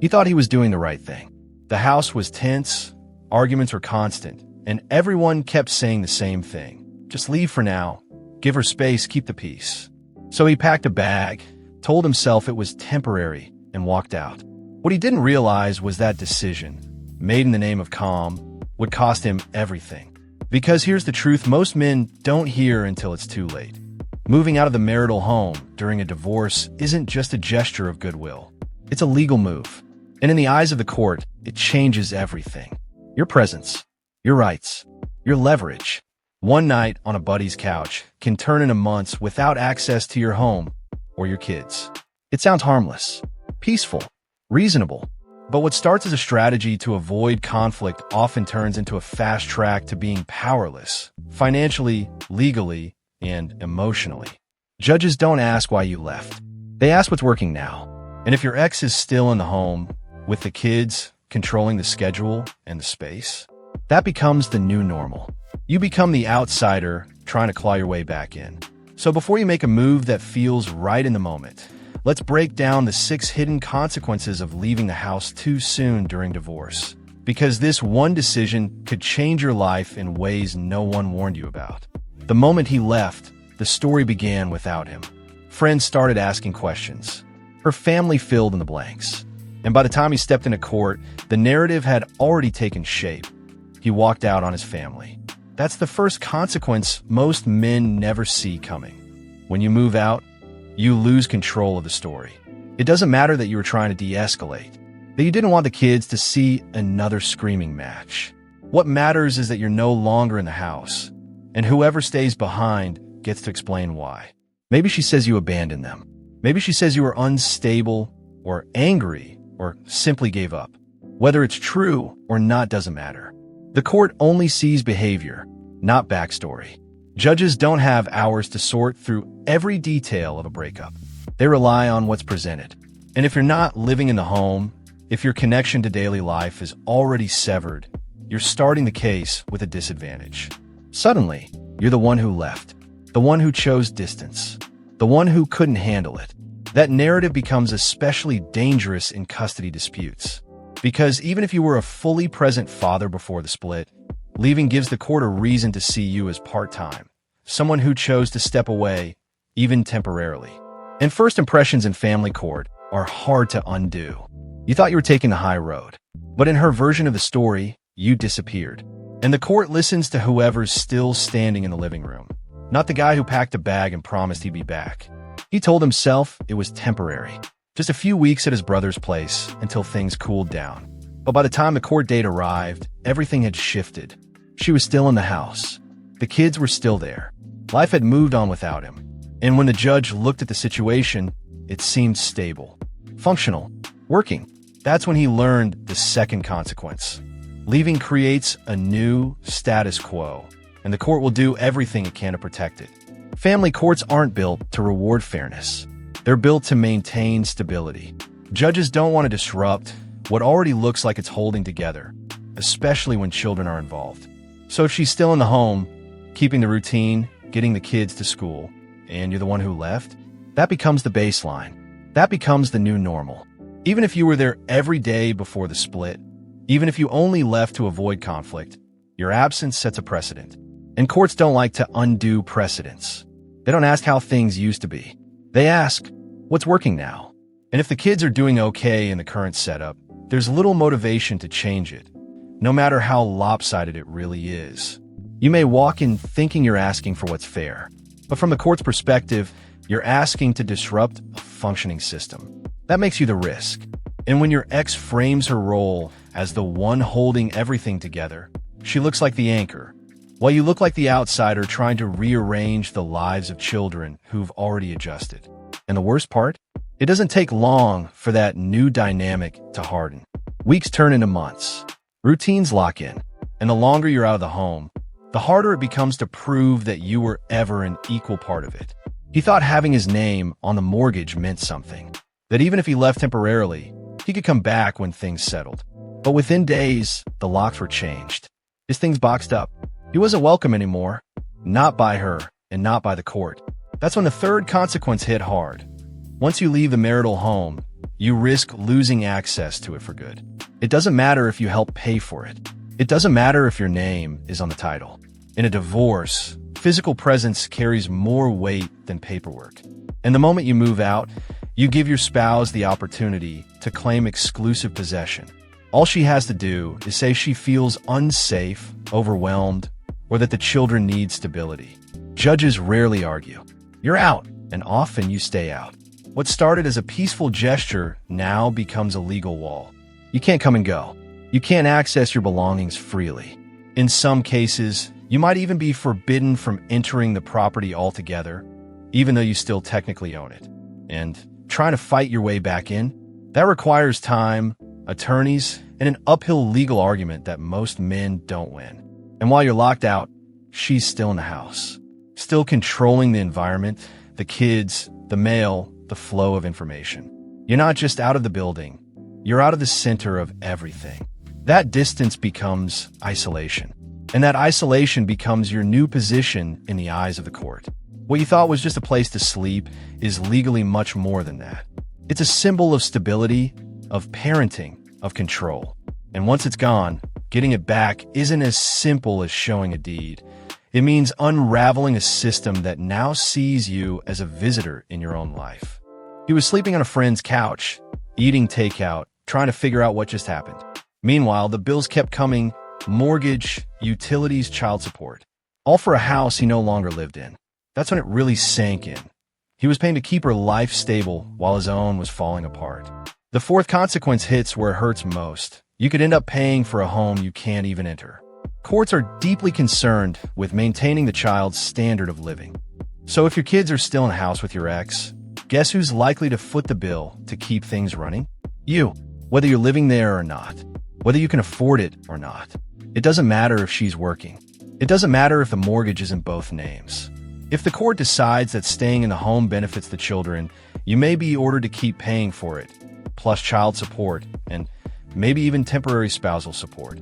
He thought he was doing the right thing. The house was tense, arguments were constant, and everyone kept saying the same thing. Just leave for now. Give her space, keep the peace. So he packed a bag, told himself it was temporary, and walked out. What he didn't realize was that decision, made in the name of calm, would cost him everything. Because here's the truth most men don't hear until it's too late. Moving out of the marital home during a divorce isn't just a gesture of goodwill. It's a legal move. And in the eyes of the court, it changes everything. Your presence, your rights, your leverage. One night on a buddy's couch can turn into months without access to your home or your kids. It sounds harmless, peaceful, reasonable. But what starts as a strategy to avoid conflict often turns into a fast track to being powerless, financially, legally, and emotionally. Judges don't ask why you left. They ask what's working now. And if your ex is still in the home, with the kids, controlling the schedule and the space, that becomes the new normal. You become the outsider trying to claw your way back in. So before you make a move that feels right in the moment, let's break down the 6 hidden consequences of leaving the house too soon during divorce. Because this one decision could change your life in ways no one warned you about. The moment he left, the story began without him. Friends started asking questions. Her family filled in the blanks. And by the time he stepped into court, the narrative had already taken shape. He walked out on his family. That's the first consequence most men never see coming. When you move out, you lose control of the story. It doesn't matter that you were trying to de-escalate, that you didn't want the kids to see another screaming match. What matters is that you're no longer in the house, and whoever stays behind gets to explain why. Maybe she says you abandoned them. Maybe she says you were unstable, or angry, or simply gave up. Whether it's true or not doesn't matter. The court only sees behavior, not backstory. Judges don't have hours to sort through every detail of a breakup. They rely on what's presented. And if you're not living in the home, if your connection to daily life is already severed, you're starting the case with a disadvantage. Suddenly, you're the one who left, the one who chose distance, the one who couldn't handle it. That narrative becomes especially dangerous in custody disputes. Because even if you were a fully present father before the split, leaving gives the court a reason to see you as part-time, someone who chose to step away, even temporarily. And first impressions in family court are hard to undo. You thought you were taking the high road, but in her version of the story, you disappeared. And the court listens to whoever's still standing in the living room, not the guy who packed a bag and promised he'd be back. He told himself it was temporary, just a few weeks at his brother's place until things cooled down. But by the time the court date arrived, everything had shifted. She was still in the house. The kids were still there. Life had moved on without him. And when the judge looked at the situation, it seemed stable, functional, working. That's when he learned the second consequence. Leaving creates a new status quo, and the court will do everything it can to protect it. Family courts aren't built to reward fairness. They're built to maintain stability. Judges don't want to disrupt what already looks like it's holding together, especially when children are involved. So if she's still in the home, keeping the routine, getting the kids to school, and you're the one who left, that becomes the baseline. That becomes the new normal. Even if you were there every day before the split, even if you only left to avoid conflict, your absence sets a precedent. And courts don't like to undo precedents. They don't ask how things used to be. They ask, what's working now? And if the kids are doing okay in the current setup, there's little motivation to change it, no matter how lopsided it really is. You may walk in thinking you're asking for what's fair, but from the court's perspective, you're asking to disrupt a functioning system. That makes you the risk. And when your ex frames her role as the one holding everything together, she looks like the anchor, while you look like the outsider trying to rearrange the lives of children who've already adjusted. And the worst part? It doesn't take long for that new dynamic to harden. Weeks turn into months. Routines lock in. And the longer you're out of the home, the harder it becomes to prove that you were ever an equal part of it. He thought having his name on the mortgage meant something. That even if he left temporarily, he could come back when things settled. But within days, the locks were changed. His things boxed up. He wasn't welcome anymore. Not by her, and not by the court. That's when the third consequence hit hard. Once you leave the marital home, you risk losing access to it for good. It doesn't matter if you help pay for it. It doesn't matter if your name is on the title. In a divorce, physical presence carries more weight than paperwork. And the moment you move out, you give your spouse the opportunity to claim exclusive possession. All she has to do is say she feels unsafe, overwhelmed, or that the children need stability. Judges rarely argue. You're out, and often you stay out. What started as a peaceful gesture now becomes a legal wall. You can't come and go. You can't access your belongings freely. In some cases, you might even be forbidden from entering the property altogether, even though you still technically own it. And trying to fight your way back in, that requires time, attorneys, and an uphill legal argument that most men don't win. And while you're locked out, she's still in the house, still controlling the environment, the kids, the mail, the flow of information. You're not just out of the building, you're out of the center of everything. That distance becomes isolation, and that isolation becomes your new position in the eyes of the court. What you thought was just a place to sleep is legally much more than that. It's a symbol of stability, of parenting, of control. And once it's gone, getting it back isn't as simple as showing a deed. It means unraveling a system that now sees you as a visitor in your own life. He was sleeping on a friend's couch, eating takeout, trying to figure out what just happened. Meanwhile, the bills kept coming: mortgage, utilities, child support. All for a house he no longer lived in. That's when it really sank in. He was paying to keep her life stable while his own was falling apart. The fourth consequence hits where it hurts most. You could end up paying for a home you can't even enter. Courts are deeply concerned with maintaining the child's standard of living. So if your kids are still in the house with your ex, guess who's likely to foot the bill to keep things running? You, whether you're living there or not, whether you can afford it or not. It doesn't matter if she's working. It doesn't matter if the mortgage is in both names. If the court decides that staying in the home benefits the children, you may be ordered to keep paying for it, plus child support and maybe even temporary spousal support,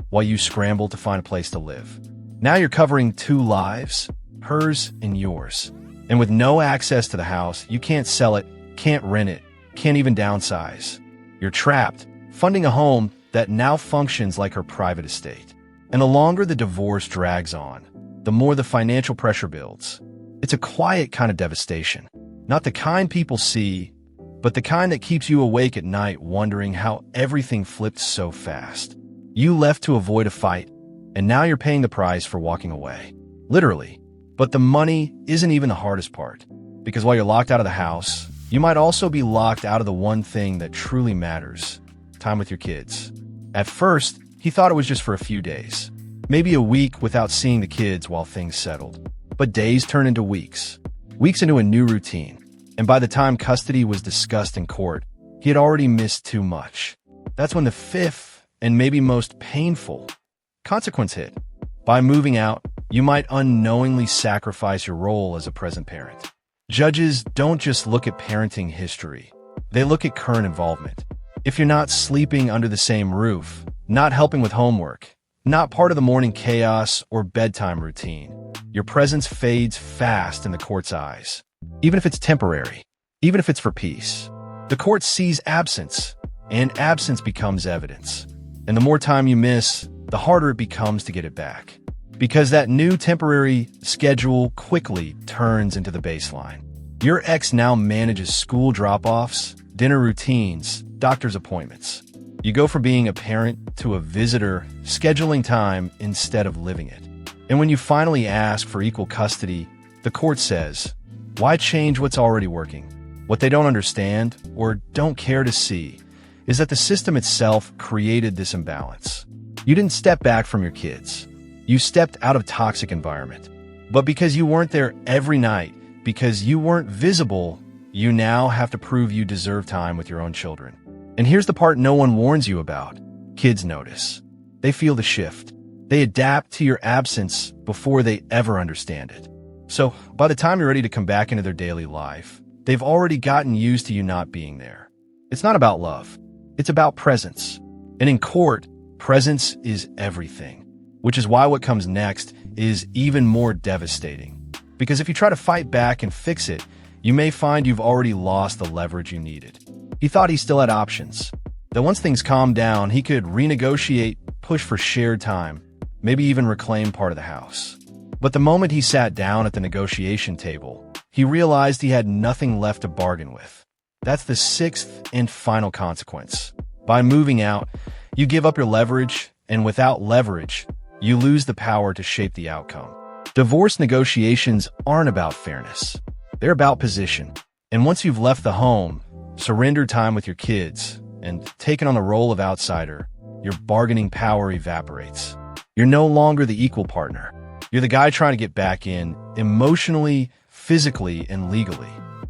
while you scramble to find a place to live. Now you're covering two lives, hers and yours. And with no access to the house, you can't sell it, can't rent it, can't even downsize. You're trapped, funding a home that now functions like her private estate. And the longer the divorce drags on, the more the financial pressure builds. It's a quiet kind of devastation, not the kind people see, but the kind that keeps you awake at night wondering how everything flipped so fast. You left to avoid a fight, and now you're paying the price for walking away. Literally. But the money isn't even the hardest part, because while you're locked out of the house, you might also be locked out of the one thing that truly matters: time with your kids. At first, he thought it was just for a few days, maybe a week without seeing the kids while things settled. But days turn into weeks, weeks into a new routine. And by the time custody was discussed in court, he had already missed too much. That's when the fifth, and maybe most painful, consequence hit. By moving out, you might unknowingly sacrifice your role as a present parent. Judges don't just look at parenting history. They look at current involvement. If you're not sleeping under the same roof, not helping with homework, not part of the morning chaos or bedtime routine, your presence fades fast in the court's eyes. Even if it's temporary, even if it's for peace. The court sees absence, and absence becomes evidence. And the more time you miss, the harder it becomes to get it back. Because that new temporary schedule quickly turns into the baseline. Your ex now manages school drop-offs, dinner routines, doctor's appointments. You go from being a parent to a visitor, scheduling time instead of living it. And when you finally ask for equal custody, the court says, why change what's already working? What they don't understand, or don't care to see, is that the system itself created this imbalance. You didn't step back from your kids. You stepped out of a toxic environment. But because you weren't there every night, because you weren't visible, you now have to prove you deserve time with your own children. And here's the part no one warns you about. Kids notice. They feel the shift. They adapt to your absence before they ever understand it. So, by the time you're ready to come back into their daily life, they've already gotten used to you not being there. It's not about love. It's about presence. And in court, presence is everything. Which is why what comes next is even more devastating. Because if you try to fight back and fix it, you may find you've already lost the leverage you needed. He thought he still had options. That once things calmed down, he could renegotiate, push for shared time, maybe even reclaim part of the house. But the moment he sat down at the negotiation table, he realized he had nothing left to bargain with. That's the sixth and final consequence. By moving out, you give up your leverage, and without leverage, you lose the power to shape the outcome. Divorce negotiations aren't about fairness. They're about position. And once you've left the home, surrendered time with your kids, and taken on the role of outsider, your bargaining power evaporates. You're no longer the equal partner. You're the guy trying to get back in emotionally, physically, and legally.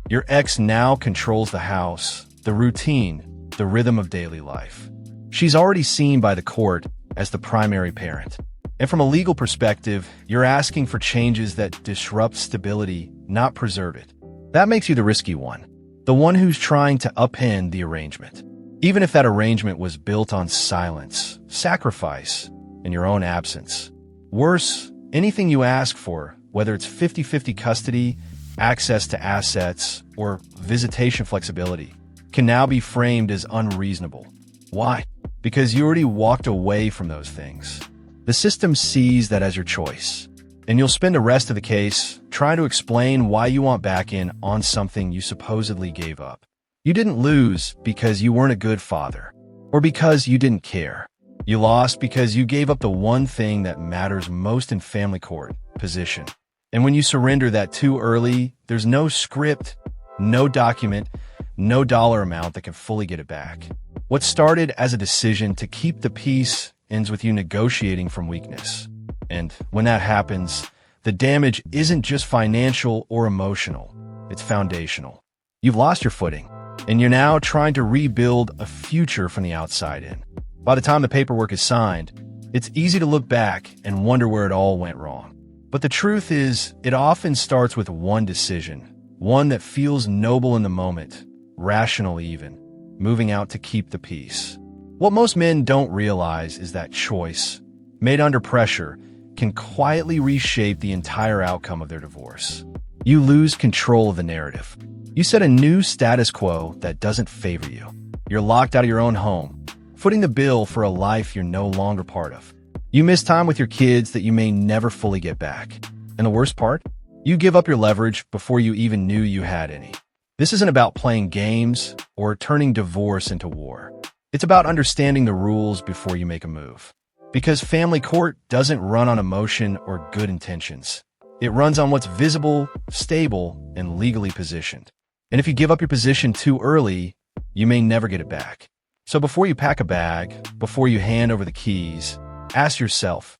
Your ex now controls the house, the routine, the rhythm of daily life. She's already seen by the court as the primary parent. And from a legal perspective, you're asking for changes that disrupt stability, not preserve it. That makes you the risky one, the one who's trying to upend the arrangement. Even if that arrangement was built on silence, sacrifice, and your own absence. Worse, anything you ask for, whether it's 50-50 custody, access to assets, or visitation flexibility, can now be framed as unreasonable. Why? Because you already walked away from those things. The system sees that as your choice, and you'll spend the rest of the case trying to explain why you want back in on something you supposedly gave up. You didn't lose because you weren't a good father, or because you didn't care. You lost because you gave up the one thing that matters most in family court, position. And when you surrender that too early, there's no script, no document, no dollar amount that can fully get it back. What started as a decision to keep the peace ends with you negotiating from weakness. And when that happens, the damage isn't just financial or emotional, it's foundational. You've lost your footing, and you're now trying to rebuild a future from the outside in. By the time the paperwork is signed, it's easy to look back and wonder where it all went wrong. But the truth is, it often starts with one decision, one that feels noble in the moment, rational even, moving out to keep the peace. What most men don't realize is that choice, made under pressure, can quietly reshape the entire outcome of their divorce. You lose control of the narrative. You set a new status quo that doesn't favor you. You're locked out of your own home, footing the bill for a life you're no longer part of. You miss time with your kids that you may never fully get back. And the worst part? You give up your leverage before you even knew you had any. This isn't about playing games or turning divorce into war. It's about understanding the rules before you make a move. Because family court doesn't run on emotion or good intentions. It runs on what's visible, stable, and legally positioned. And if you give up your position too early, you may never get it back. So before you pack a bag, before you hand over the keys, ask yourself,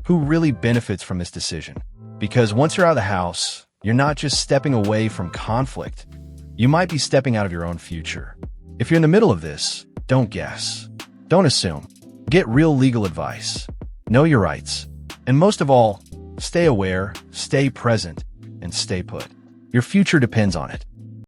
who really benefits from this decision? Because once you're out of the house, you're not just stepping away from conflict. You might be stepping out of your own future. If you're in the middle of this, don't guess. Don't assume. Get real legal advice. Know your rights. And most of all, stay aware, stay present, and stay put. Your future depends on it.